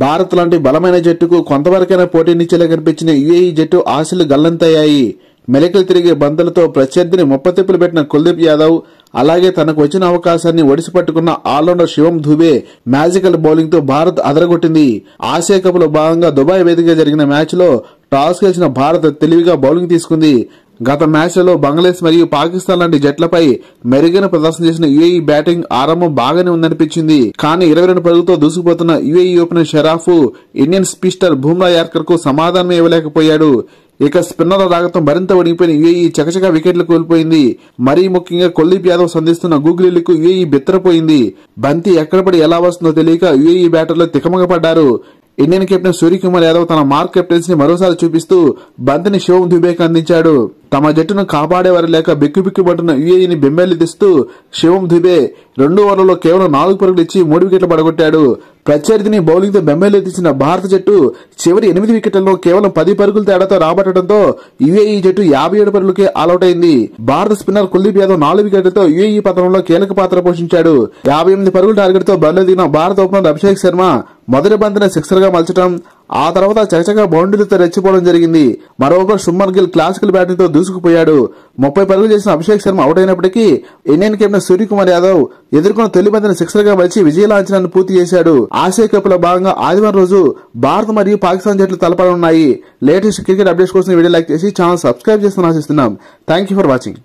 భారత్ లాంటి బలమైన జట్టుకు కొంతవరకైనా పోటీనిచ్చేలా కనిపించిన యుఏఈ జట్టు ఆశలు గల్లంతయ్యాయి. మెలికలు తిరిగే బంతులతో ప్రత్యర్థిని ముప్పతిప్పులు పెట్టిన కుల్దీప్ యాదవ్, అలాగే తనకు వచ్చిన అవకాశాన్ని ఒడిసి పట్టుకున్న ఆల్రౌండర్ శివం దుబే మ్యాజికల్ బౌలింగ్ తో భారత్ అదరగొట్టింది. ఆసియా కప్ లో భాగంగా దుబాయ్ వేదికగా జరిగిన మ్యాచ్ లో టాస్ గెలిచిన భారత్ తెలివిగా బౌలింగ్ తీసుకుంది. గత మ్యాచ్లలో బంగ్లాదేశ్ మరియు పాకిస్తాన్ లాంటి జట్లపై మెరుగైన ప్రదర్శన చేసిన యుఏఈ బ్యాటింగ్ ఆరంభం బాగానే ఉందనిపించింది. కానీ 22 పరుగులతో దూసుకుపోతున్న UAE opener Sharaf Indian speedster Bumrah yorker కు సమాధానం ఇవ్వలేకపోయాడు. ఇక స్పిన్నర్ల రాగతం మరింత ఒడిగిపోయిన యుఏఈ చకచకా వికెట్లు కోల్పోయింది. మరీ ముఖ్యంగా కుల్దీప్ యాదవ్ సంధిస్తున్న గూగులీలకు యుఏఈ బిత్తరపోయింది. బంతి ఎక్కడ పడి ఎలా వస్తుందో తెలియక యుఏఈ బ్యాటర్లు తికమకపడ్డారు. ఇండియన్ కెప్టెన్ సూర్యకుమార్ యాదవ్ తన మార్క్ కెప్టెన్సీ మరోసారి చూపిస్తూ బంతిని శివం దుబేకి అందించాడు. తమ జట్టును కాపాడేవారు లేక బిక్కుబిక్కుమంటున్న యుఏఈని బెంబేలెత్తిస్తూ శివం దుబే 2 ఓవర్లలో కేవలం 4 పరుగులు ఇచ్చి 3 వికెట్లు పడగొట్టాడు. ప్రత్యర్థిని బౌలింగ్ తో బెంబేలెత్తించిన భారత జట్టు చివరి 8 వికెట్లలో కేవలం 10 పరుగుల తేడాతో రాబట్టడంతో యుఏఈ జట్టు 57 పరుగులకే ఆల్అౌట్ అయింది. భారత స్పిన్నర్ కుల్దీప్ యాదవ్ 4 వికెట్లతో యుఏఈ పతనంలో కీలక పాత్ర పోషించాడు. 58 పరుగుల టార్గెట్ తో బరిలో దిగిన భారత ఓపెనర్ అభిషేక్ శర్మ మొదటి బంతిని సిక్సర్ గా మలచడం, ఆ తర్వాత చకచకా బౌండరీలతో రెచ్చిపోవడం జరిగింది. మరోవైపు శుభ్మన్ గిల్ క్లాసికల్ బ్యాటింగ్ తో దూసుకుపోయాడు. 30 పరుగులు చేసిన అభిషేక్ శర్మ అవుట్ అయినప్పటికీ ఇండియన్ కెప్టెన్ సూర్యకుమార్ యాదవ్ ఎదుర్కొన్న తొలి బంతిని సిక్సర్ గా మలిచి విజయ లాంఛనాన్ని పూర్తి చేశాడు. ఆసియా కప్ లో భాగంగా ఆదివారం రోజు భారత్ మరియు పాకిస్తాన్ జట్లు తలపడనున్నాయి. లేటెస్ట్ క్రికెట్ అప్డేట్స్ కోసం వీడియో లైక్ చేసి ఛానల్ సబ్స్క్రైబ్ చేస్తామని ఆశిస్తున్నాం. Thank you for watching.